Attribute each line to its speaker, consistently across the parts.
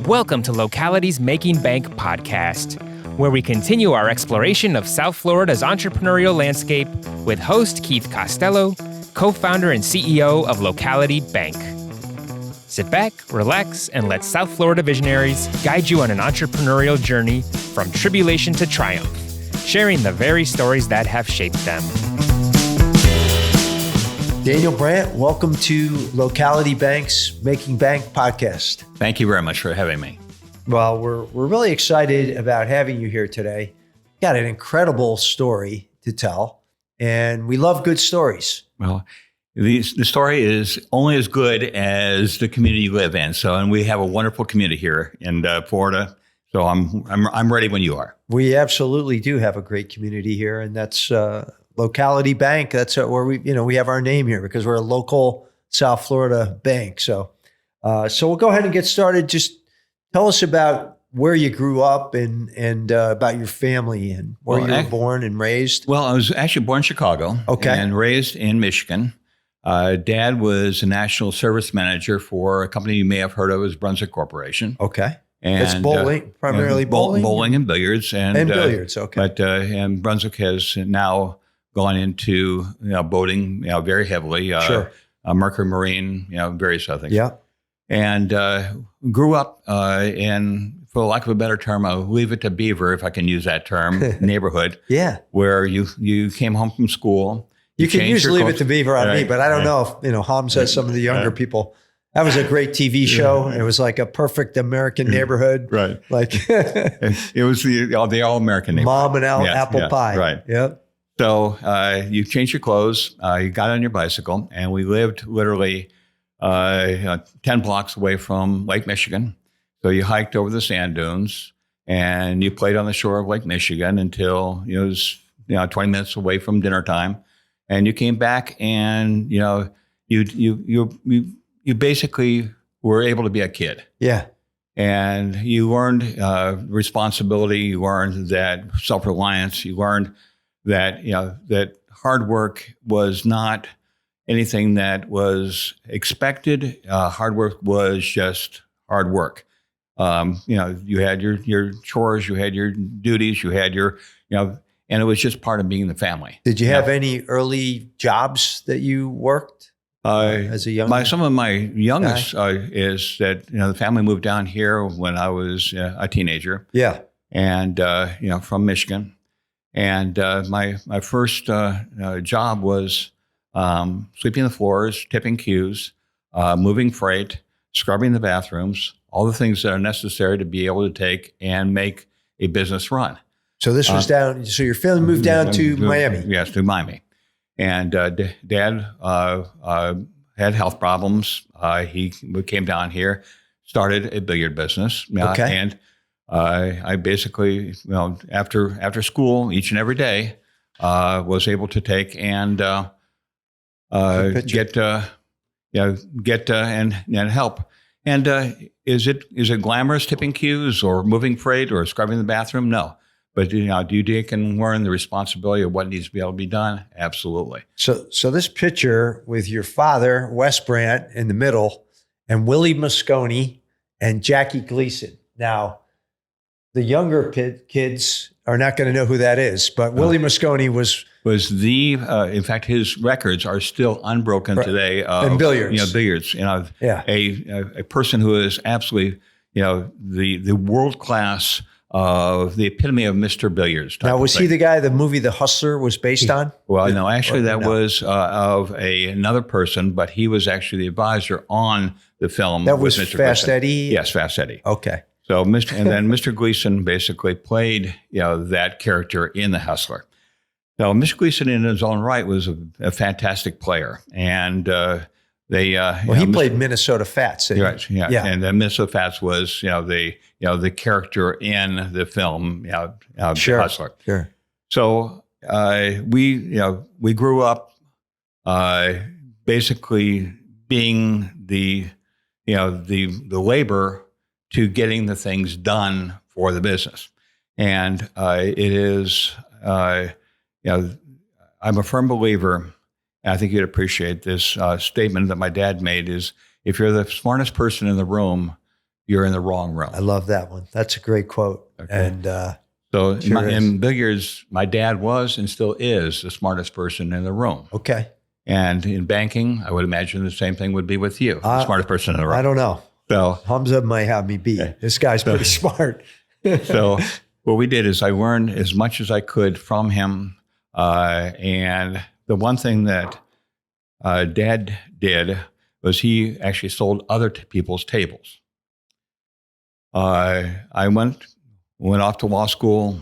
Speaker 1: Welcome to Locality's Making Bank podcast, where we continue our exploration of South Florida's entrepreneurial landscape with host Keith Costello, co-founder and CEO of Locality Bank. Sit back, relax, and let South Florida visionaries guide you on an entrepreneurial journey from tribulation to triumph, sharing the very stories that have shaped them.
Speaker 2: Daniel Brandt, welcome to Locality Bank's Making Bank podcast.
Speaker 3: Thank you very much for having me.
Speaker 2: Well, we're really excited about having you here today. Got an incredible story to tell, and we love good stories.
Speaker 3: Well, the story is only as good as the community you live in. And we have a wonderful community here in Florida. So I'm ready when you are.
Speaker 2: We absolutely do have a great community here, and that's Locality Bank. That's where we have our name here because we're a local South Florida bank. So we'll go ahead and get started. Just tell us about where you grew up and about your family and where you were born and raised.
Speaker 3: Well, I was actually born in Chicago.
Speaker 2: Okay.
Speaker 3: And raised in Michigan. Dad was a national service manager for a company you may have heard of as Brunswick Corporation.
Speaker 2: Okay.
Speaker 3: And
Speaker 2: it's bowling, primarily bowling?
Speaker 3: Bowling and billiards. And
Speaker 2: billiards, okay.
Speaker 3: And Brunswick has now gone into boating very heavily.
Speaker 2: Sure.
Speaker 3: Mercury Marine, various other things.
Speaker 2: Yeah.
Speaker 3: And grew up in, for lack of a better term, I'll leave it to Beaver, if I can use that term, neighborhood.
Speaker 2: Yeah.
Speaker 3: Where you came home from school.
Speaker 2: You can usually leave it to Beaver on me, but I don't know if, Hom says some of the younger people. That was a great TV show. It was like a perfect American neighborhood.
Speaker 3: Right.
Speaker 2: Like
Speaker 3: it was the all-American neighborhood.
Speaker 2: Mom and apple pie.
Speaker 3: Right.
Speaker 2: Yep.
Speaker 3: So you changed your clothes, you got on your bicycle, and we lived literally 10 blocks away from Lake Michigan. So you hiked over the sand dunes, and you played on the shore of Lake Michigan until it was 20 minutes away from dinner time. And you came back, and you basically were able to be a kid.
Speaker 2: Yeah.
Speaker 3: And you learned responsibility. You learned that self-reliance. You learned that that hard work was not anything that was expected. Hard work was just hard work. You had your chores, you had your duties, you had your and it was just part of being the family.
Speaker 2: Did you have any early jobs that you worked as a young?
Speaker 3: Some of my youngest is that the family moved down here when I was a teenager.
Speaker 2: Yeah,
Speaker 3: and from Michigan, and my first job was sweeping the floors, tipping cues, moving freight, scrubbing the bathrooms, all the things that are necessary to be able to take and make a business run.
Speaker 2: So this was down. So your family moved down to Miami.
Speaker 3: Yes, to Miami. And Dad had health problems. He came down here, started a billiard business.
Speaker 2: Okay.
Speaker 3: And I basically, after school, each and every day, was able to take and get and help. And is it glamorous tipping cues or moving freight or scrubbing the bathroom? No. But do you can learn the responsibility of what needs to be able to be done? Absolutely.
Speaker 2: So this picture with your father, Wes Brandt, in the middle, and Willie Mosconi and Jackie Gleason. Now, the younger kids are not going to know who that is, but Willie Mosconi was in fact, his records are still unbroken today. In billiards.
Speaker 3: Billiards. A person who is absolutely, the world class of the epitome of Mr. Billiards.
Speaker 2: Now, was he the guy the movie The Hustler was based on?
Speaker 3: Well, no, actually that was of another person, but he was actually the advisor on the film.
Speaker 2: That was
Speaker 3: Mr.
Speaker 2: Fast
Speaker 3: Gleason.
Speaker 2: Eddie?
Speaker 3: Yes, Fast Eddie.
Speaker 2: Okay.
Speaker 3: So, then Mr. Gleason basically played, that character in The Hustler. Now, Mr. Gleason in his own right was a fantastic player. And he
Speaker 2: played Minnesota Fats.
Speaker 3: Right, yeah. And Minnesota Fats was, the character in the film,
Speaker 2: Sure.
Speaker 3: Hustler.
Speaker 2: Sure.
Speaker 3: So we grew up basically being the labor to getting the things done for the business, and it is I'm a firm believer. And I think you'd appreciate this statement that my dad made is, if you're the smartest person in the room, you're in the wrong room.
Speaker 2: I love that one. That's a great quote.
Speaker 3: Okay.
Speaker 2: And
Speaker 3: So
Speaker 2: sure
Speaker 3: in billiards, my dad was and still is the smartest person in the room.
Speaker 2: okay.
Speaker 3: And in banking, I would imagine the same thing would be with you, the smartest person in the room.
Speaker 2: I don't know.
Speaker 3: So
Speaker 2: Hamza might have me beat.
Speaker 3: Okay.
Speaker 2: This guy's pretty smart.
Speaker 3: So what we did is I learned as much as I could from him. And the one thing that Dad did was he actually sold other people's tables. I went off to law school,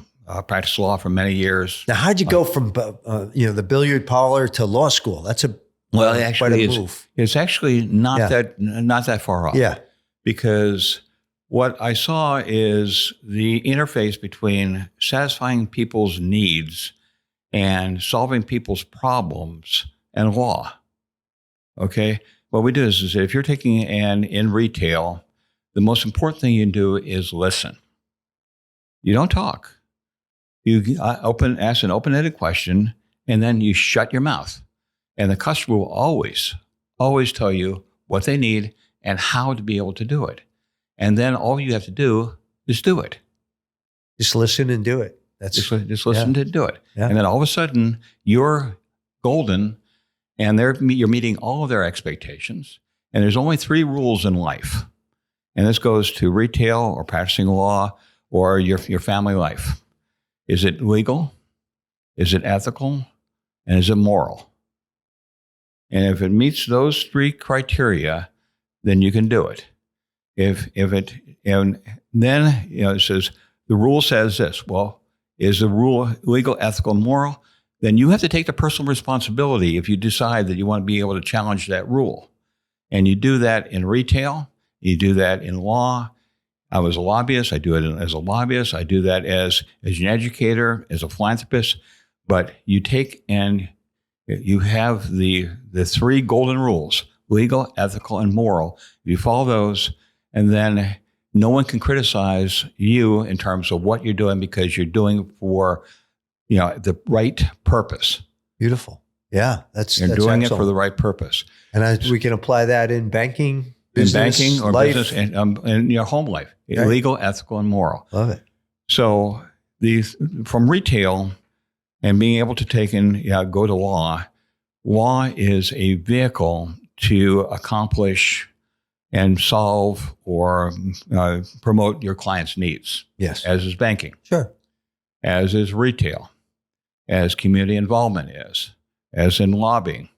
Speaker 3: practiced law for many years.
Speaker 2: Now, how'd you go from the billiard parlor to law school? That's quite a move.
Speaker 3: It's actually not that far off.
Speaker 2: Yeah.
Speaker 3: Because what I saw is the interface between satisfying people's needs and solving people's problems and law. Okay? What we do is if you're taking in retail, the most important thing you can do is listen. You don't talk. You ask an open-ended question, and then you shut your mouth. And the customer will always tell you what they need and how to be able to do it. And then all you have to do is do it.
Speaker 2: Just listen and do it.
Speaker 3: Just listen to do it.
Speaker 2: Yeah.
Speaker 3: And then all of a sudden, you're golden, and you're meeting all of their expectations. And there's only 3 rules in life. And this goes to retail or practicing law or your family life. Is it legal? Is it ethical? And is it moral? And if it meets those 3 criteria, then you can do it. And then it says the rule says this. Well, is the rule legal, ethical, and moral? Then you have to take the personal responsibility if you decide that you want to be able to challenge that rule. And you do that in retail. You do that in law. I was a lobbyist. I do it as a lobbyist. I do that as an educator, as a philanthropist. But you take and you have the 3 golden rules: legal, ethical, and moral. You follow those, and then no one can criticize you in terms of what you're doing because you're doing for the right purpose.
Speaker 2: Beautiful. Yeah, that's
Speaker 3: You're doing
Speaker 2: excellent.
Speaker 3: it for the right purpose.
Speaker 2: And we can apply that in banking, business,
Speaker 3: in banking or
Speaker 2: life.
Speaker 3: business, and your home life,
Speaker 2: Right.
Speaker 3: legal, ethical, and moral.
Speaker 2: Love it.
Speaker 3: So from retail and being able to go to law, law is a vehicle to accomplish and solve or promote your client's needs.
Speaker 2: Yes.
Speaker 3: As is banking,
Speaker 2: Sure.
Speaker 3: as is retail, as community involvement is, as in lobbying.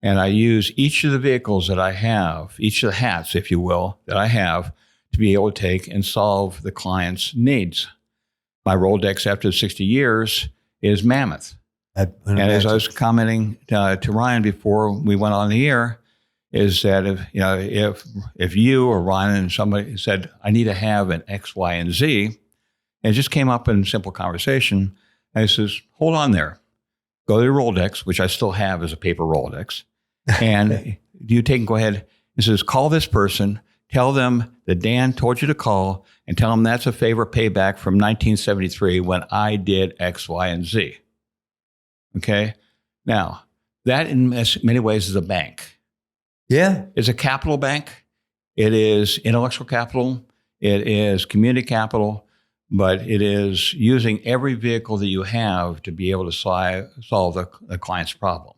Speaker 3: And I use each of the vehicles that I have, each of the hats, if you will, that I have to be able to take and solve the client's needs. My Rolodex after 60 years is mammoth. And as I was commenting to Ryan before we went on the air, is that if you or Ryan and somebody said, I need to have an X, Y, and Z, and it just came up in simple conversation, and I says, hold on there. Go to your Rolodex, which I still have as a paper Rolodex, and go ahead and says, call this person, tell them that Dan told you to call, and tell them that's a favor payback from 1973 when I did X, Y, and Z. Okay? Now, that in many ways is a bank.
Speaker 2: Yeah.
Speaker 3: It's a capital bank. It is intellectual capital. It is community capital. But it is using every vehicle that you have to be able to solve the client's problem.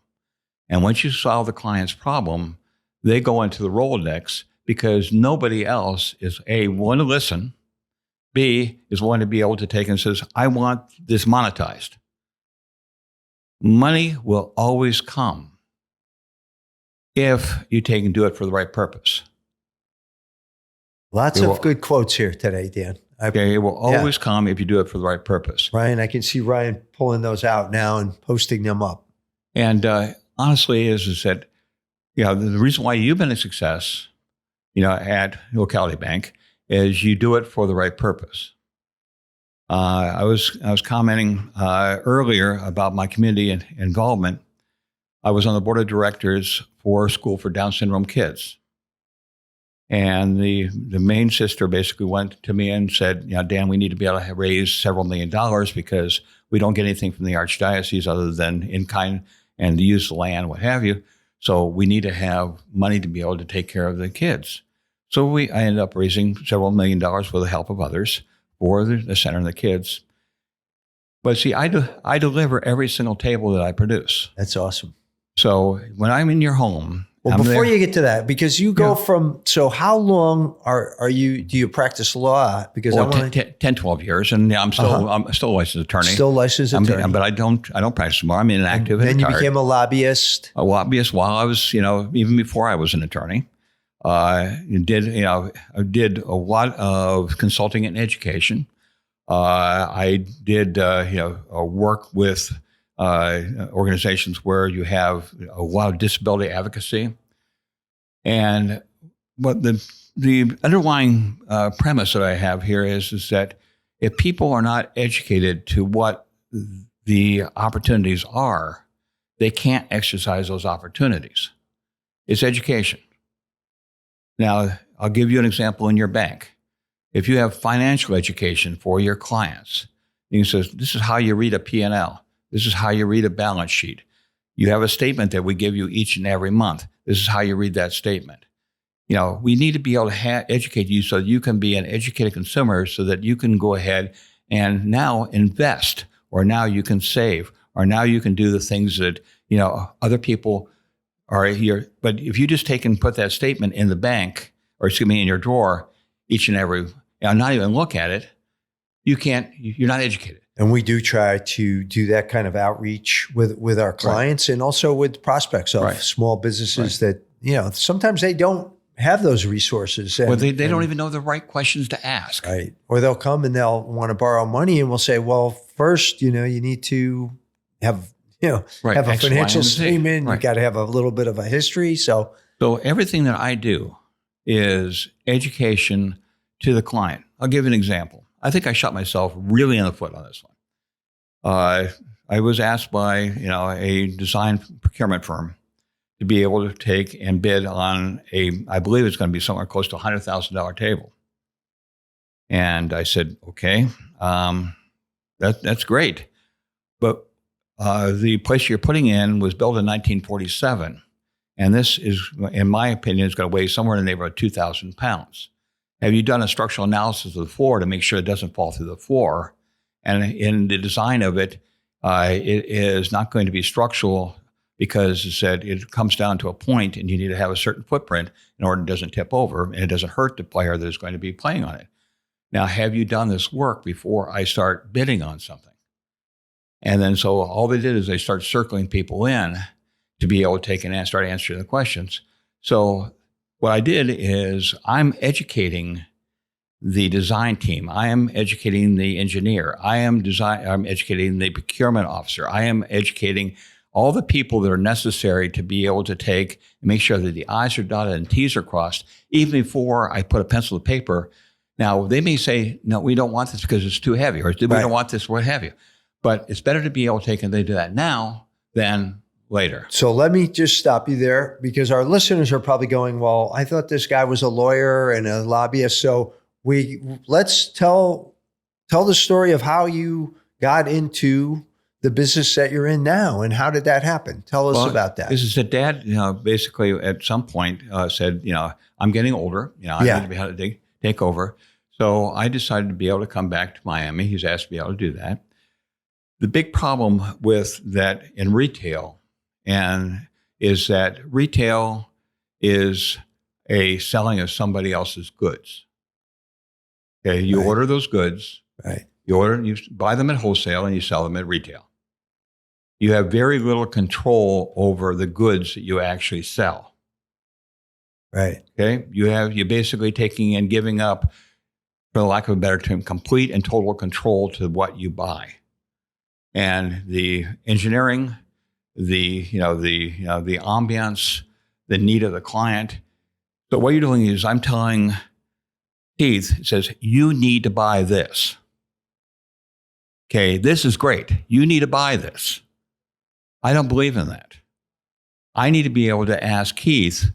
Speaker 3: And once you solve the client's problem, they go into the Rolodex because nobody else is A, willing to listen, B, is willing to be able to take and says, I want this monetized. Money will always come if you take and do it for the right purpose.
Speaker 2: Lots of good quotes here today, Dan.
Speaker 3: It will always come if you do it for the right purpose.
Speaker 2: Ryan, I can see Ryan pulling those out now and posting them up.
Speaker 3: And honestly, is that the reason why you've been a success, at Locality Bank, is you do it for the right purpose. I was commenting earlier about my community involvement. I was on the board of directors for a school for Down syndrome kids. And the main sister basically went to me and said, Dan, we need to be able to raise several $1 million because we don't get anything from the archdiocese other than in kind and to use the land, what have you. So we need to have money to be able to take care of the kids. So I ended up raising several $1 million with the help of others for the center and the kids. But see, I deliver every single table that I produce.
Speaker 2: That's awesome.
Speaker 3: So when I'm in your home,
Speaker 2: well,
Speaker 3: I'm
Speaker 2: before
Speaker 3: there.
Speaker 2: you get to that, because you go from, so how long do you practice law? Because
Speaker 3: Well, 10, 12 years, and I'm still I'm still a licensed attorney.
Speaker 2: Still licensed attorney,
Speaker 3: but I don't practice anymore. I'm inactive.
Speaker 2: Then you became a lobbyist.
Speaker 3: A lobbyist while I was, even before I was an attorney. I did a lot of consulting and education. I did work with organizations where you have a lot of disability advocacy, and what the underlying premise that I have here is that if people are not educated to what the opportunities are, they can't exercise those opportunities. It's education. Now, I'll give you an example in your bank. If you have financial education for your clients, you can say, this is how you read a P&L. This is how you read a balance sheet. You have a statement that we give you each and every month. This is how you read that statement. We need to be able to educate you so that you can be an educated consumer so that you can go ahead and now invest, or now you can save, or now you can do the things that, other people are here. But if you just take and put that statement in the bank, or in your drawer each and every, not even look at it, you're not educated.
Speaker 2: And we do try to do that kind of outreach with our clients, and also with prospects of small businesses that, sometimes they don't have those resources.
Speaker 3: Well, they don't even know the right questions to ask.
Speaker 2: Right. Or they'll come and they'll want to borrow money, and we'll say, well, first, you need to have, have a financial statement. You got to have a little bit of a history. So
Speaker 3: everything that I do is education to the client. I'll give you an example. I think I shot myself really in the foot on this one. I was asked by, a design procurement firm to be able to take and bid on I believe it's going to be somewhere close to $100,000 table. And I said, okay, that's great. But the place you're putting in was built in 1947. And this is, in my opinion, is going to weigh somewhere in the neighborhood of 2,000 pounds. Have you done a structural analysis of the floor to make sure it doesn't fall through the floor? And in the design of it, it is not going to be structural, because it comes down to a point and you need to have a certain footprint in order it doesn't tip over and it doesn't hurt the player that is going to be playing on it. Now, have you done this work before I start bidding on something? And then so all they did is they start circling people in to be able to take and start answering the questions. So what I did is I'm educating the design team. I am educating the engineer. I'm educating the procurement officer. I am educating all the people that are necessary to be able to take and make sure that the I's are dotted and T's are crossed, even before I put a pencil to paper. Now, they may say, no, we don't want this because it's too heavy, or we don't want this, what have you. But it's better to be able to take and they do that now than later.
Speaker 2: So let me just stop you there, because our listeners are probably going, well, I thought this guy was a lawyer and a lobbyist. So let's tell the story of how you got into the business that you're in now, and how did that happen? Tell us about that.
Speaker 3: This is that Dad, basically at some point said, I'm getting older, I need to be able to take over. So I decided to be able to come back to Miami. He's asked to be able to do that. The big problem with that in retail is that retail is a selling of somebody else's goods. Okay, you order those goods.
Speaker 2: Right.
Speaker 3: You buy them at wholesale and you sell them at retail. You have very little control over the goods that you actually sell.
Speaker 2: Right.
Speaker 3: Okay. You're basically taking and giving up, for lack of a better term, complete and total control to what you buy. And the engineering, the ambiance, the need of the client. So what you're doing is I'm telling Keith, it says, you need to buy this. Okay, this is great. You need to buy this. I don't believe in that. I need to be able to ask Keith,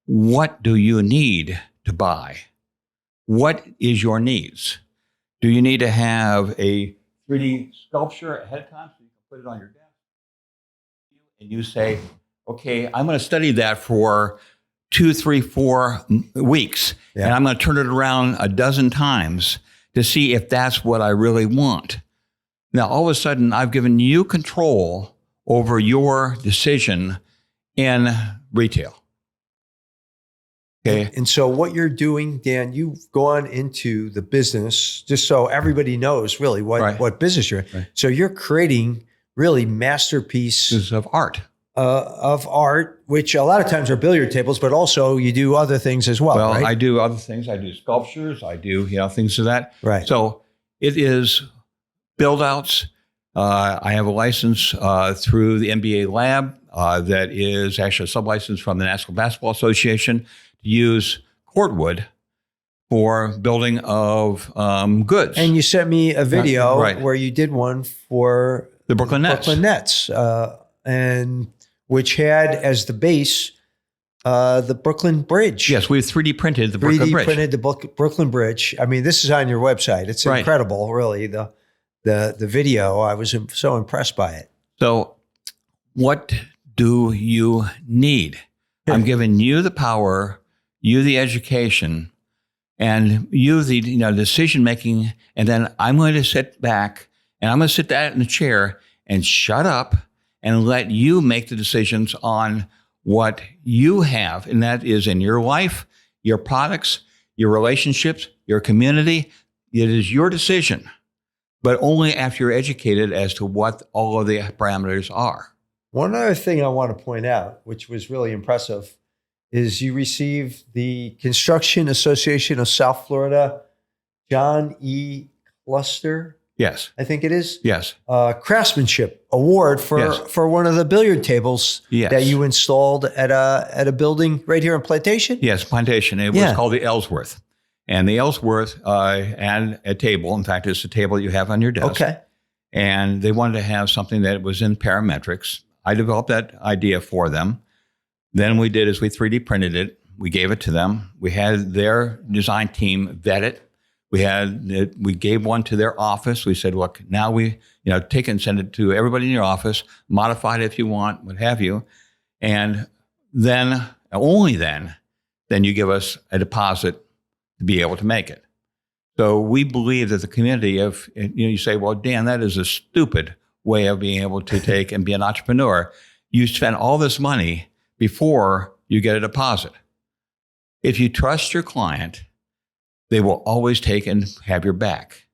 Speaker 3: what do you need to buy? What is your needs? Do you need to have a 3D sculpture ahead of time so you can put it on your desk? And you say, okay, I'm going to study that for 2, 3, 4 weeks, and I'm going to turn it around a dozen times to see if that's what I really want. Now, all of a sudden, I've given you control over your decision in retail. Okay.
Speaker 2: And so what you're doing, Dan, you've gone into the business, just so everybody knows really what business you're in.
Speaker 3: Right.
Speaker 2: So you're creating really masterpieces
Speaker 3: of art.
Speaker 2: Which a lot of times are billiard tables, but also you do other things as well.
Speaker 3: Well,
Speaker 2: right?
Speaker 3: I do other things. I do sculptures. I do things of that.
Speaker 2: Right.
Speaker 3: So it is build outs. I have a license through the NBA lab that is actually a sub-license from the National Basketball Association to use cordwood for building of goods.
Speaker 2: And you sent me a video where you did one for
Speaker 3: the Brooklyn Nets.
Speaker 2: And which had as the base the Brooklyn Bridge.
Speaker 3: Yes, we 3D printed the Brooklyn Bridge.
Speaker 2: 3D printed the Brooklyn Bridge. I mean, this is on your website. It's incredible, really. The video, I was so impressed by it.
Speaker 3: So what do you need? I'm giving you the power, you the education, and you the decision making, and then I'm going to sit back and I'm going to sit that in the chair and shut up and let you make the decisions on what you have, and that is in your life, your products, your relationships, your community. It is your decision, but only after you're educated as to what all of the parameters are.
Speaker 2: One other thing I want to point out, which was really impressive, is you received the Construction Association of South Florida, John E. Cluster.
Speaker 3: Yes.
Speaker 2: I think it is.
Speaker 3: Yes.
Speaker 2: Craftsmanship award for one of the billiard tables that you installed at a building right here in Plantation.
Speaker 3: Yes, Plantation. It was called the Ellsworth. And the Ellsworth had a table. In fact, it's the table you have on your desk.
Speaker 2: Okay.
Speaker 3: And they wanted to have something that was in parametrics. I developed that idea for them. Then we did is we 3D printed it. We gave it to them. We had their design team vet it. We gave one to their office. We said, look, now we, take it and send it to everybody in your office, modify it if you want, what have you. And then, only then you give us a deposit to be able to make it. So we believe that the community of, you say, well, Dan, that is a stupid way of being able to take and be an entrepreneur. You spend all this money before you get a deposit. If you trust your client, they will always take and have your back.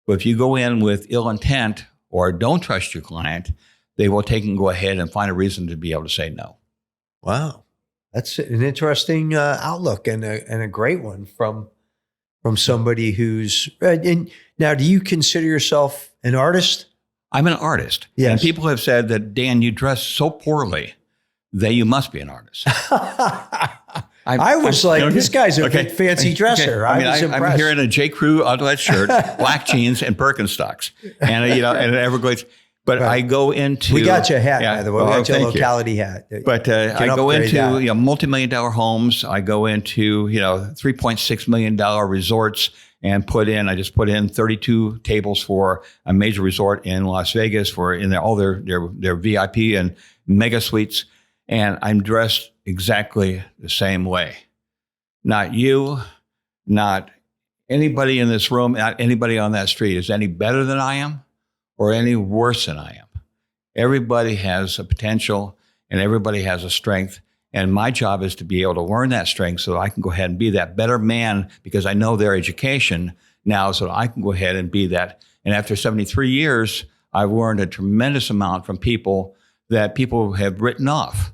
Speaker 3: But if you go in with ill intent or don't trust your client, they will take and go ahead and find a reason to be able to say no.
Speaker 2: Wow. That's an interesting outlook and a great one from somebody who's... Now, do you consider yourself an artist?
Speaker 3: I'm an artist.
Speaker 2: Yes.
Speaker 3: And people have said that, Dan, you dress so poorly that you must be an artist.
Speaker 2: I was this guy's a big fancy dresser.
Speaker 3: Okay.
Speaker 2: I was impressed.
Speaker 3: I'm here in a J. Crew outlet shirt, black jeans, and Birkenstocks, and and an Everglades. But I go into...
Speaker 2: We got you a hat, by the way. We got you a locality hat.
Speaker 3: But I go into multi-million-dollar homes. I go into $3.6 million resorts and I just put in 32 tables for a major resort in Las Vegas all their VIP and mega suites. And I'm dressed exactly the same way. Not you, not anybody in this room, not anybody on that street is any better than I am or any worse than I am. Everybody has a potential and everybody has a strength. And my job is to be able to learn that strength so that I can go ahead and be that better man because I know their education now so that I can go ahead and be that. And after 73 years, I've learned a tremendous amount from people that people have written off.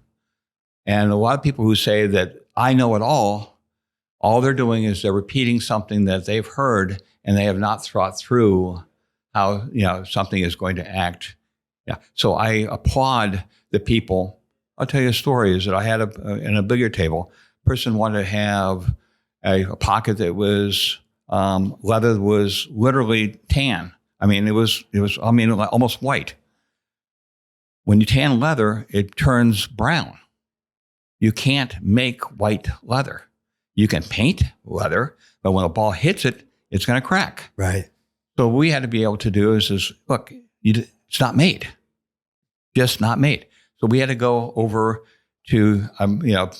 Speaker 3: And a lot of people who say that I know it all they're doing is they're repeating something that they've heard and they have not thought through how, something is going to act. Yeah. So I applaud the people. I'll tell you a story is that I had in a billiard table, a person wanted to have a pocket that was leather that was literally tan. I mean, it was almost white. When you tan leather, it turns brown. You can't make white leather. You can paint leather, but when a ball hits it, it's going to crack.
Speaker 2: Right.
Speaker 3: So what we had to be able to do is look, it's not made. Just not made. So we had to go over to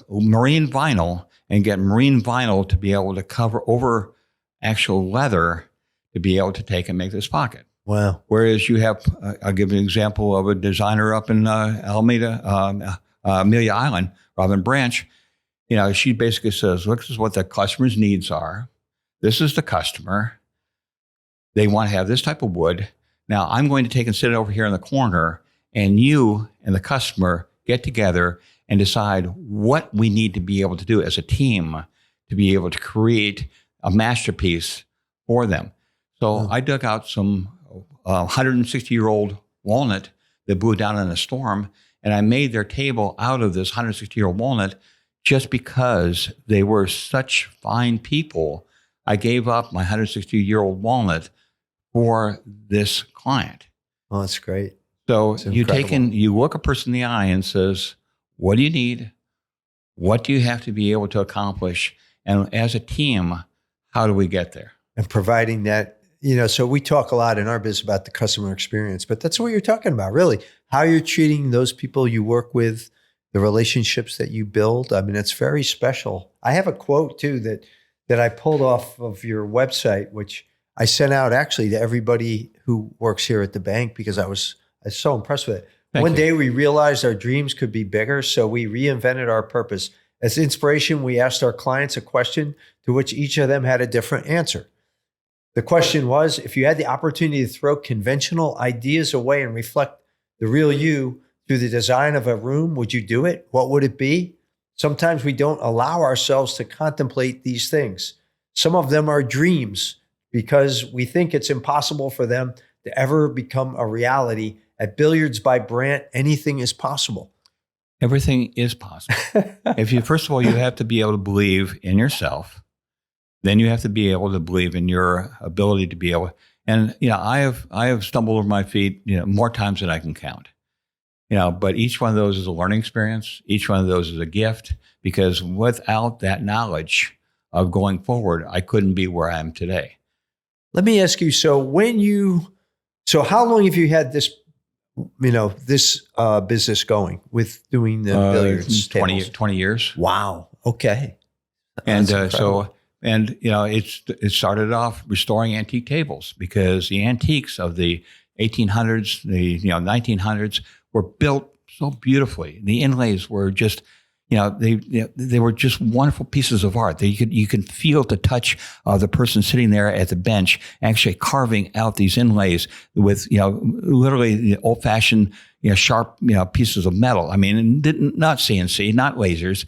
Speaker 3: marine vinyl and get marine vinyl to be able to cover over actual leather to be able to take and make this pocket.
Speaker 2: Wow.
Speaker 3: Whereas you have, I'll give you an example of a designer up in Amelia Island, Robin Branch. She basically says, look, this is what the customer's needs are. This is the customer. They want to have this type of wood. Now I'm going to take and sit it over here in the corner, and you and the customer get together and decide what we need to be able to do as a team to be able to create a masterpiece for them. So I dug out some 160-year-old walnut that blew down in a storm, and I made their table out of this 160-year-old walnut just because they were such fine people. I gave up my 160-year-old walnut for this client.
Speaker 2: Oh, that's great.
Speaker 3: So you look a person in the eye and says, what do you need? What do you have to be able to accomplish? And as a team, how do we get there?
Speaker 2: And providing that, so we talk a lot in our business about the customer experience, but that's what you're talking about, really. How you're treating those people you work with, the relationships that you build. I mean, it's very special. I have a quote too that I pulled off of your website, which I sent out actually to everybody who works here at the bank because I was so impressed with it. One day we realized our dreams could be bigger, so we reinvented our purpose. As inspiration, we asked our clients a question to which each of them had a different answer. The question was, if you had the opportunity to throw conventional ideas away and reflect the real you through the design of a room, would you do it? What would it be? Sometimes we don't allow ourselves to contemplate these things. Some of them are dreams because we think it's impossible for them to ever become a reality. At Billiards by Brandt, anything is possible.
Speaker 3: Everything is possible. First of all, you have to be able to believe in yourself. Then you have to be able to believe in your ability to be able. And I have stumbled over my feet, more times than I can count. But each one of those is a learning experience. Each one of those is a gift, because without that knowledge of going forward, I couldn't be where I am today.
Speaker 2: Let me ask you. So how long have you had this? This business going with doing the billiards
Speaker 3: 20 years.
Speaker 2: Wow. Okay.
Speaker 3: And it started off restoring antique tables, because the antiques of the 1800s, the 1900s were built so beautifully. The inlays were just, they were just wonderful pieces of art. You can feel the touch of the person sitting there at the bench, actually carving out these inlays with, literally old-fashioned, sharp, pieces of metal. I mean, not CNC, not lasers,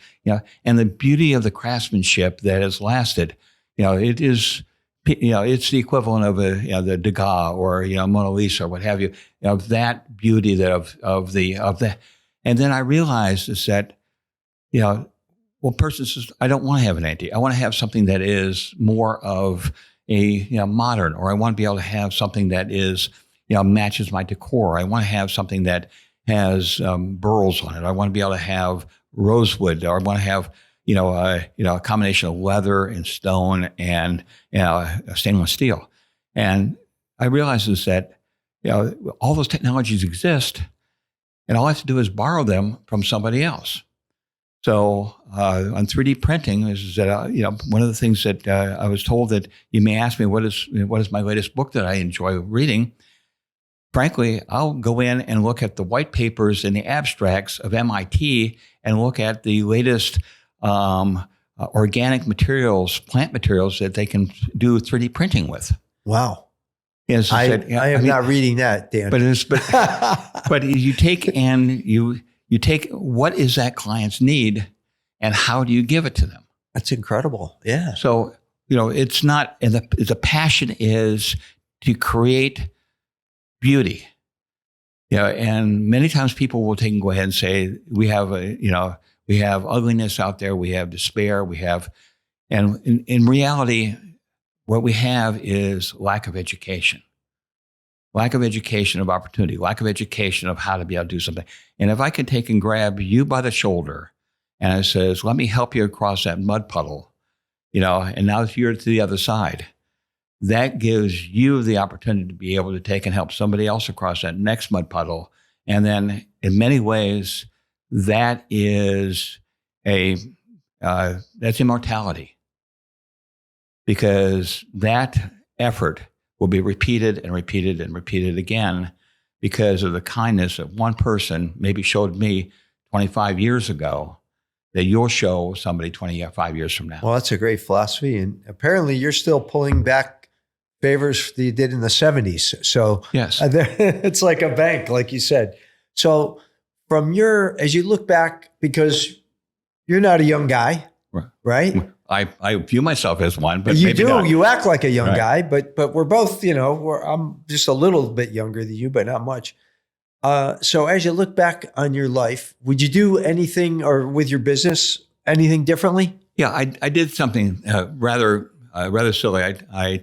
Speaker 3: and the beauty of the craftsmanship that has lasted. It is, it's the equivalent of the Degas or Mona Lisa or what have you. That beauty that. And then I realized is that. Person says, I don't want to have an antique. I want to have something that is more of a modern, or I want to be able to have something that is matches my decor. I want to have something that has burls on it. I want to be able to have rosewood, or I want to have a combination of leather and stone and stainless steel. And I realized is that all those technologies exist, and all I have to do is borrow them from somebody else. So on 3D printing, is that one of the things that I was told that you may ask me what is my latest book that I enjoy reading. Frankly, I'll go in and look at the white papers and the abstracts of MIT and look at the latest organic materials, plant materials that they can do 3D printing with.
Speaker 2: Wow.
Speaker 3: Yes,
Speaker 2: I am not reading that, Dan.
Speaker 3: But you take and you take what is that client's need and how do you give it to them?
Speaker 2: That's incredible. Yeah.
Speaker 3: So, it's not, and the passion is to create beauty. And many times people will take and go ahead and say, we have ugliness out there, we have despair, and in reality, what we have is lack of education. Lack of education of opportunity, lack of education of how to be able to do something. And if I can take and grab you by the shoulder and I says, let me help you across that mud puddle, and now you're to the other side, that gives you the opportunity to be able to take and help somebody else across that next mud puddle. And then in many ways, that is that's immortality, because that effort will be repeated and repeated and repeated again because of the kindness that one person maybe showed me 25 years ago that you'll show somebody 25 years from now.
Speaker 2: Well, that's a great philosophy. And apparently you're still pulling back favors that you did in the 70s. So
Speaker 3: yes,
Speaker 2: it's like a bank, like you said. So as you look back, because you're not a young guy, right?
Speaker 3: I view myself as one, but
Speaker 2: you
Speaker 3: maybe
Speaker 2: do.
Speaker 3: not.
Speaker 2: You act like a young guy, but we're both, I'm just a little bit younger than you, but not much. So as you look back on your life, would you do anything, or with your business, anything differently?
Speaker 3: Yeah, I did something rather silly. I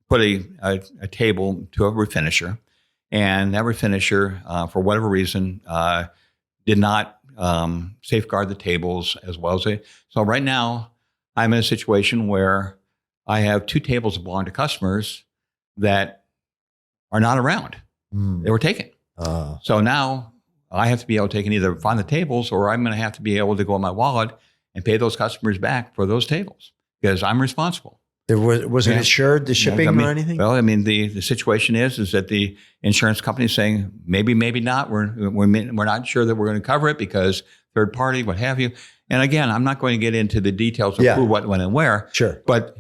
Speaker 3: put a table to a refinisher, and that refinisher, for whatever reason, did not safeguard the tables as well as So right now, I'm in a situation where I have 2 tables that belong to customers that are not around. They were taken. So now I have to be able to either find the tables, or I'm going to have to be able to go in my wallet and pay those customers back for those tables, because I'm responsible.
Speaker 2: Was it insured, the shipping or anything?
Speaker 3: Well, the situation is that the insurance company is saying maybe not. We're not sure that we're going to cover it because third party, what have you. And again, I'm not going to get into the details of who, what, when, and where.
Speaker 2: Sure.
Speaker 3: But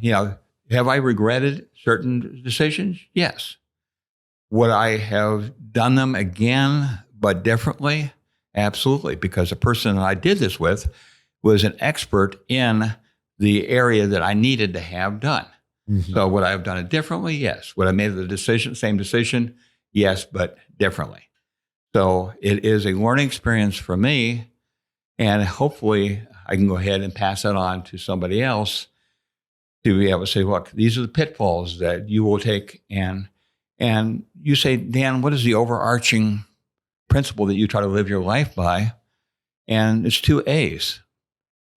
Speaker 3: have I regretted certain decisions? Yes. Would I have done them again, but differently? Absolutely, because the person that I did this with was an expert in the area that I needed to have done. Mm-hmm. So would I have done it differently? Yes. Would I have made the same decision? Yes, but differently. So it is a learning experience for me, and hopefully I can go ahead and pass that on to somebody else to be able to say, look, these are the pitfalls that you will take. And you say, Dan, what is the overarching principle that you try to live your life by? And it's 2 A's: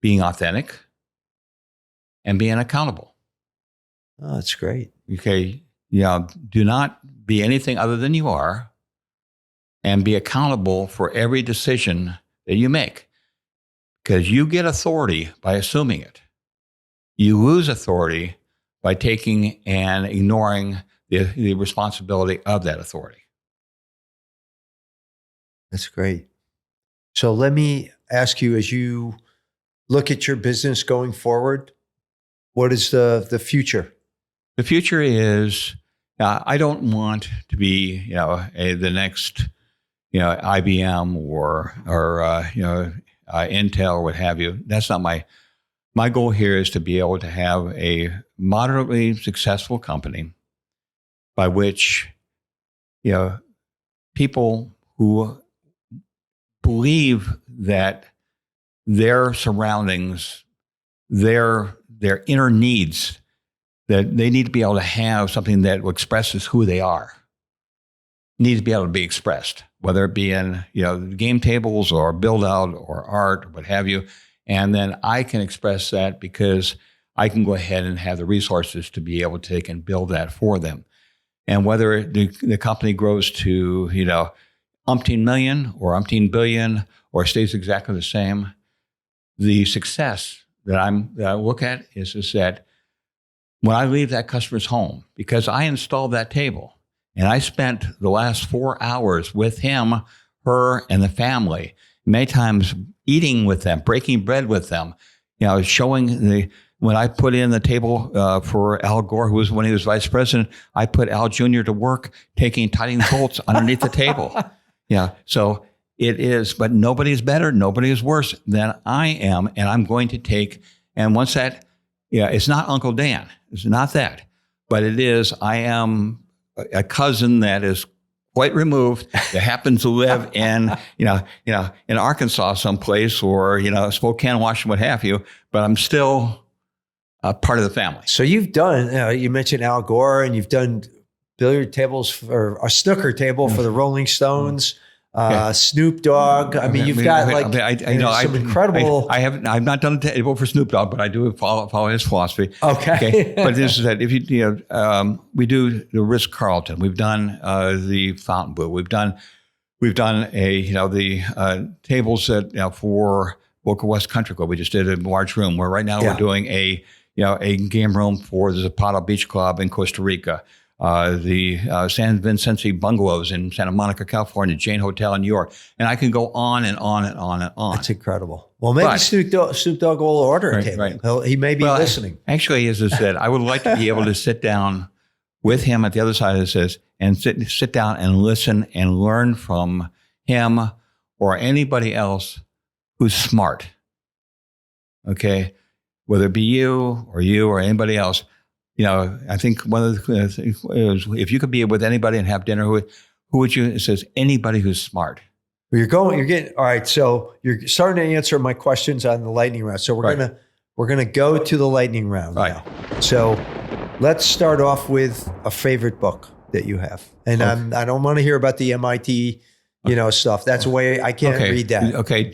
Speaker 3: being authentic and being accountable.
Speaker 2: Oh, that's great.
Speaker 3: Okay. Do not be anything other than you are, and be accountable for every decision that you make, because you get authority by assuming it. You lose authority by taking and ignoring the responsibility of that authority.
Speaker 2: That's great. So let me ask you, as you look at your business going forward, what is the future?
Speaker 3: The future is, I don't want to be, the next, IBM or Intel or what have you. That's not my goal here. Is to be able to have a moderately successful company by which, people who believe that their surroundings, their inner needs, that they need to be able to have something that expresses who they are, needs to be able to be expressed, whether it be in game tables or build out or art or what have you. And then I can express that because I can go ahead and have the resources to be able to take and build that for them. And whether the company grows to umpteen million or umpteen billion or stays exactly the same, the success that I look at is that when I leave that customer's home, because I installed that table and I spent the last 4 hours with him, her, and the family, many times eating with them, breaking bread with them, showing when I put in the table for Al Gore, when he was vice president, I put Al Jr. to work tightening bolts underneath the table. So it is, but nobody is better, nobody is worse than I am, and I'm going to take, and once that, it's not Uncle Dan, it's not that, but it is, I am a cousin that is quite removed, that happens to live in, in Arkansas someplace, or, Spokane, Washington, what have you, but I'm still a part of the family.
Speaker 2: So you've done, you mentioned Al Gore, and you've done billiard tables or a snooker table for the Rolling Stones. Snoop Dogg. I mean, you've got some incredible.
Speaker 3: I've not done a table for Snoop Dogg, but I do follow his philosophy.
Speaker 2: Okay.
Speaker 3: But this is that if we do the Ritz-Carlton, we've done the Fountain Blue, we've done we've done the tables that for Boca West Country Club. We just did a large room where right now we're doing a game room for the Zapata Beach Club in Costa Rica. The San Vicente Bungalows in Santa Monica, California, Jane Hotel in New York. And I can go on and on and on and on.
Speaker 2: That's incredible. Well, maybe Snoop Dogg will order a table.
Speaker 3: Right.
Speaker 2: He may be listening.
Speaker 3: Actually, as I said, I would like to be able to sit down with him at the other side of this and sit down and listen and learn from him or anybody else who's smart. Okay? Whether it be you or anybody else. I think one of the things is if you could be with anybody and have dinner with, who would you? It says anybody who's smart.
Speaker 2: You're getting all right. So you're starting to answer my questions on the lightning round. So we're gonna go to the lightning round now. So let's start off with a favorite book that you have, and I don't want to hear about the MIT stuff. That's way I can't read that.
Speaker 3: Okay.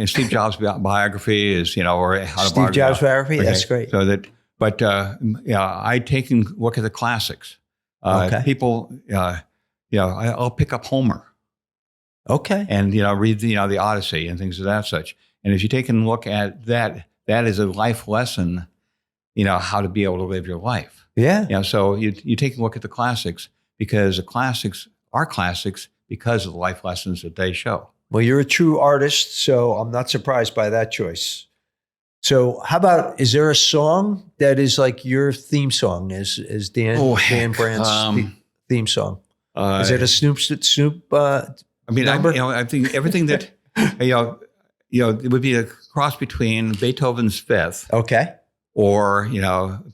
Speaker 3: Steve Jobs' biography is, or
Speaker 2: Steve Jobs' biography. That's great.
Speaker 3: So that, but I take a look at the classics. People, I'll pick up Homer.
Speaker 2: Okay.
Speaker 3: And read the Odyssey and things of that such. And if you take a look at that, that is a life lesson. How to be able to live your life.
Speaker 2: Yeah.
Speaker 3: So you take a look at the classics because the classics are classics because of the life lessons that they show.
Speaker 2: Well, you're a true artist, so I'm not surprised by that choice. So how about, is there a song that is like your theme song, is Dan Brandt's theme song? Is it a Snoop number?
Speaker 3: I think everything that, it would be a cross between Beethoven's Fifth.
Speaker 2: Okay.
Speaker 3: Or,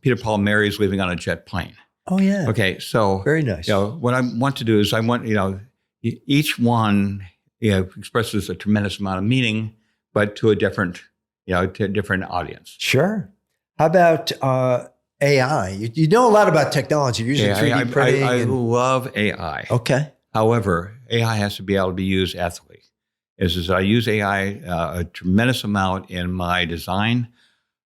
Speaker 3: Peter, Paul, and Mary's Leaving on a Jet Plane.
Speaker 2: Oh, yeah.
Speaker 3: Okay, so
Speaker 2: very nice.
Speaker 3: What I want to do is each one expresses a tremendous amount of meaning, but to a different audience.
Speaker 2: Sure. How about AI? You know a lot about technology. You're using 3D printing.
Speaker 3: I love AI.
Speaker 2: Okay.
Speaker 3: However, AI has to be able to be used ethically. I use AI a tremendous amount in my design.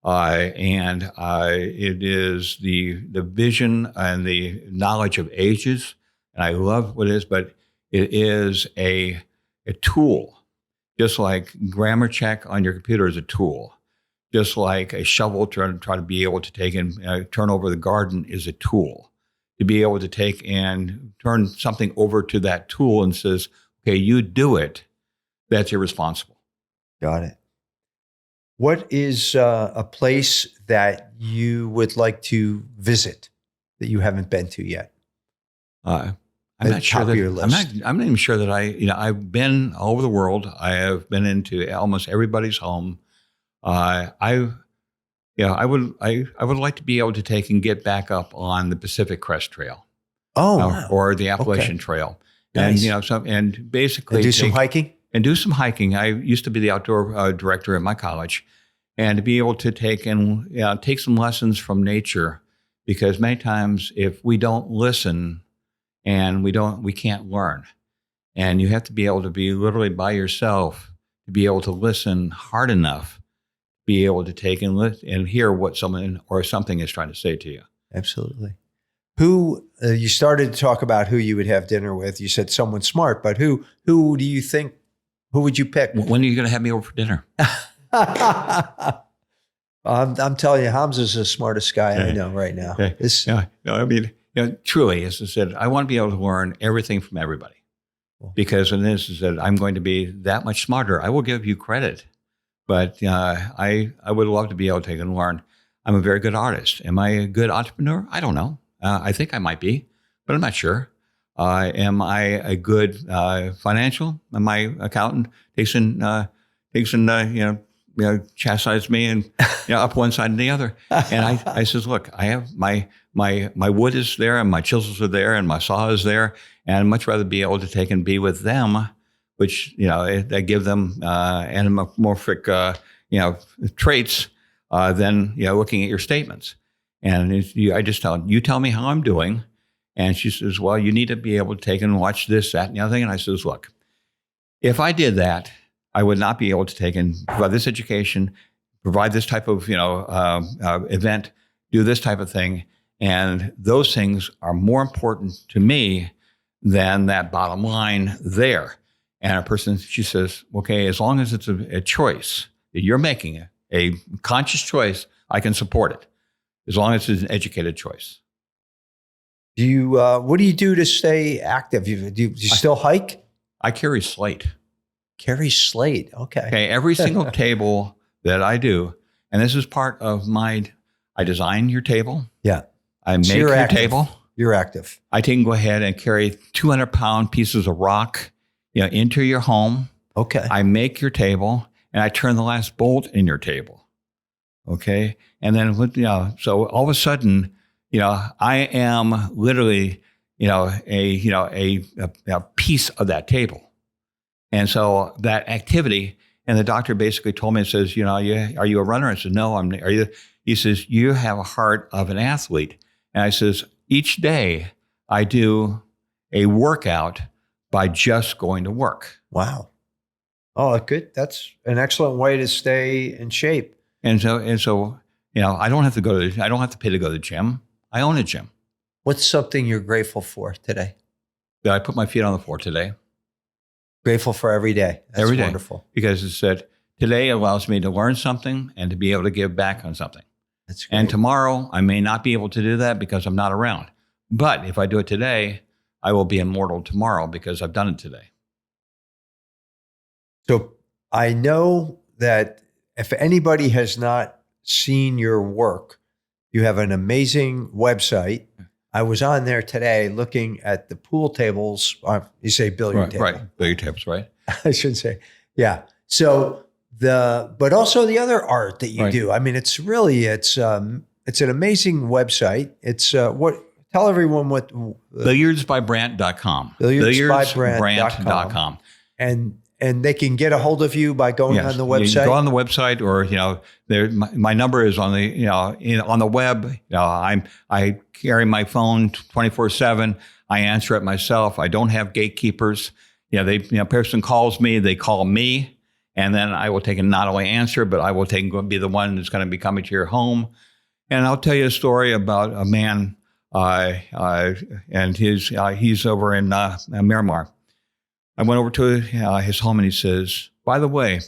Speaker 3: And it is the vision and the knowledge of ages. And I love what it is, but it is a tool, just like grammar check on your computer is a tool, just like a shovel to try to be able to take and turn over the garden is a tool. To be able to take and turn something over to that tool and says, okay, you do it, that's irresponsible.
Speaker 2: Got it. What is a place that you would like to visit that you haven't been to yet?
Speaker 3: I'm not sure that I'm not even sure that I've been all over the world. I have been into almost everybody's home. I would like to be able to take and get back up on the Pacific Crest Trail.
Speaker 2: Oh, wow.
Speaker 3: Or the Appalachian Trail.
Speaker 2: Nice.
Speaker 3: And basically
Speaker 2: do some hiking.
Speaker 3: And do some hiking. I used to be the outdoor director at my college, and to be able to take some lessons from nature, because many times if we don't listen and we can't learn, and you have to be able to be literally by yourself to be able to listen hard enough, be able to take and hear what someone or something is trying to say to you.
Speaker 2: Absolutely. Who you started to talk about who you would have dinner with? You said someone smart, but who do you think? Who would you pick?
Speaker 3: When are you going to have me over for dinner?
Speaker 2: I'm telling you, Hamza's the smartest guy I know right now.
Speaker 3: Truly, as I said, I want to be able to learn everything from everybody. Cool. Because when this is that I'm going to be that much smarter, I will give you credit. But I would love to be able to take and learn. I'm a very good artist. Am I a good entrepreneur? I don't know. I think I might be, but I'm not sure. Am I a good financial? My accountant takes and chastise me and up one side and the other. And I says, look, I have my wood is there and my chisels are there and my saw is there, and I'd much rather be able to take and be with them, which they give them anamorphic traits than looking at your statements. And I just tell me how I'm doing. And she says, well, you need to be able to take and watch this, that, and the other thing. And I says, look, if I did that, I would not be able to take and provide this education, provide this type of, event, do this type of thing. And those things are more important to me than that bottom line there. And a person, she says, okay, as long as it's a choice that you're making, a conscious choice, I can support it, as long as it's an educated choice.
Speaker 2: Do you? What do you do to stay active? Do you still hike?
Speaker 3: I carry slate.
Speaker 2: Carry slate. Okay.
Speaker 3: Okay. Every single table that I do, and this is part of I design your table.
Speaker 2: Yeah.
Speaker 3: I make your
Speaker 2: active.
Speaker 3: table.
Speaker 2: You're active.
Speaker 3: I can go ahead and carry 200-pound pieces of rock, into your home.
Speaker 2: Okay.
Speaker 3: I make your table, and I turn the last bolt in your table. Okay. And then, so all of a sudden, I am literally, a piece of that table. And so that activity, and the doctor basically told me, says, are you a runner? I said, no, are you? He says, you have a heart of an athlete. And I says, each day I do a workout by just going to work.
Speaker 2: Wow. Oh, good. That's an excellent way to stay in shape.
Speaker 3: And so, I don't have to pay to go to the gym. I own a gym.
Speaker 2: What's something you're grateful for today?
Speaker 3: That I put my feet on the floor today.
Speaker 2: Grateful for every day. That's
Speaker 3: every day.
Speaker 2: Wonderful.
Speaker 3: Because it said, today allows me to learn something and to be able to give back on something.
Speaker 2: That's great.
Speaker 3: And tomorrow, I may not be able to do that because I'm not around. But if I do it today, I will be immortal tomorrow because I've done it today.
Speaker 2: So I know that if anybody has not seen your work, you have an amazing website. I was on there today looking at the pool tables. You say billiard table.
Speaker 3: Right. Billiard tables, right?
Speaker 2: I should say. Yeah. So but also the other art that you do. I mean, it's an amazing website. It's tell everyone what
Speaker 3: billiardsbybrandt.com.
Speaker 2: Billiardsbybrandt.com. And they can get a hold of you by going on the website.
Speaker 3: You go on the website, or my number is on the on the web. I carry my phone 24/7. I answer it myself. I don't have gatekeepers. Person calls me, they call me, and then I will take and not only answer, but I will be the one that's going to be coming to your home. And I'll tell you a story about a man, and he's over in Miramar. I went over to his home, and he says, by the way,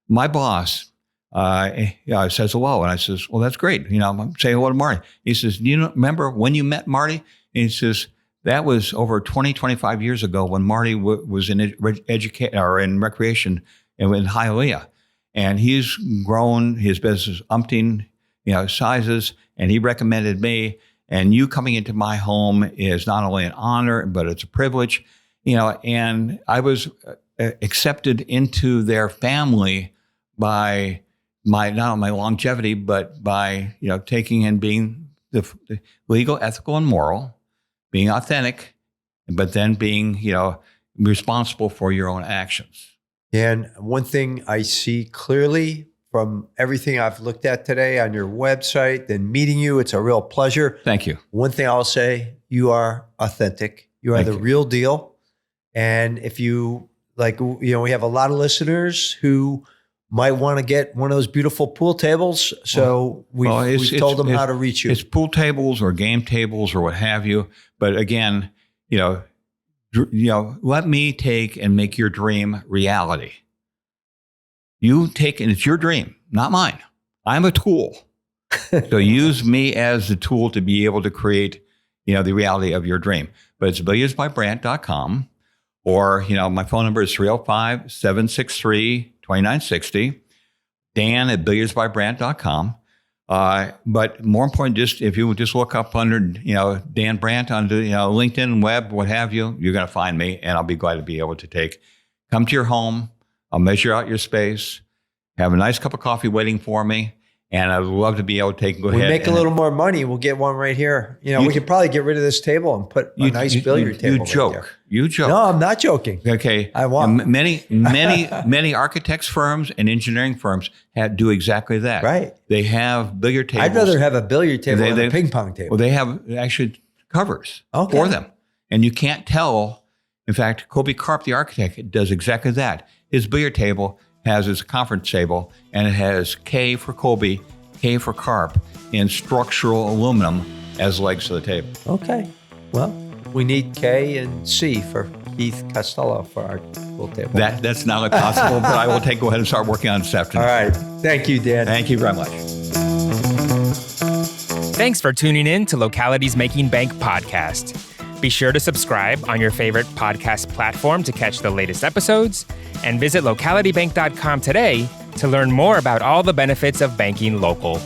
Speaker 3: my boss says hello. And I says, well, that's great. I'm saying hello to Marty. He says, do you remember when you met Marty? And he says, that was over 20, 25 years ago when Marty was in education or in recreation in Hialeah. And he's grown his business umpteen, sizes, and he recommended me. And you coming into my home is not only an honor, but it's a privilege. And I was accepted into their family by not only my longevity, but by, taking and being the legal, ethical, and moral, being authentic, but then being, responsible for your own actions.
Speaker 2: And one thing I see clearly from everything I've looked at today on your website and meeting you, it's a real pleasure.
Speaker 3: Thank you.
Speaker 2: One thing I'll say, you are authentic. You are the real deal. And if you we have a lot of listeners who might want to get one of those beautiful pool tables. So we've told them how to reach you.
Speaker 3: It's pool tables or game tables or what have you. But again, let me take and make your dream reality. You take, and it's your dream, not mine. I'm a tool. So use me as the tool to be able to create, the reality of your dream. But it's billiardsbybrandt.com. Or, my phone number is 305-763-2960. Dan at billiardsbybrandt.com. But more important, if you just look up under, Dan Brandt on LinkedIn, web, what have you, you're going to find me, and I'll be glad to be able to come to your home. I'll measure out your space, have a nice cup of coffee waiting for me. And I'd love to be able to go ahead.
Speaker 2: We make a little more money. We'll get one right here. We could probably get rid of this table and put a nice billiard table.
Speaker 3: You joke.
Speaker 2: Right there.
Speaker 3: You joke.
Speaker 2: No, I'm not joking.
Speaker 3: Okay.
Speaker 2: I want.
Speaker 3: Many architects firms and engineering firms do exactly that.
Speaker 2: Right.
Speaker 3: They have billiard tables.
Speaker 2: I'd rather have a billiard table than a ping pong table.
Speaker 3: Well, they have actually covers for them. And you can't tell. In fact, Kobe Karp, the architect, does exactly that. His billiard table has his conference table, and it has K for Kobe, K for Karp, in structural aluminum as legs to the table.
Speaker 2: Okay. Well, we need K and C for Keith Costello for our pool table.
Speaker 3: That's not possible, but I will go ahead and start working on it this afternoon.
Speaker 2: All right. Thank you, Dan.
Speaker 3: Thank you very much.
Speaker 1: Thanks for tuning in to Locality's Making Bank podcast. Be sure to subscribe on your favorite podcast platform to catch the latest episodes, and visit localitybank.com today to learn more about all the benefits of banking local.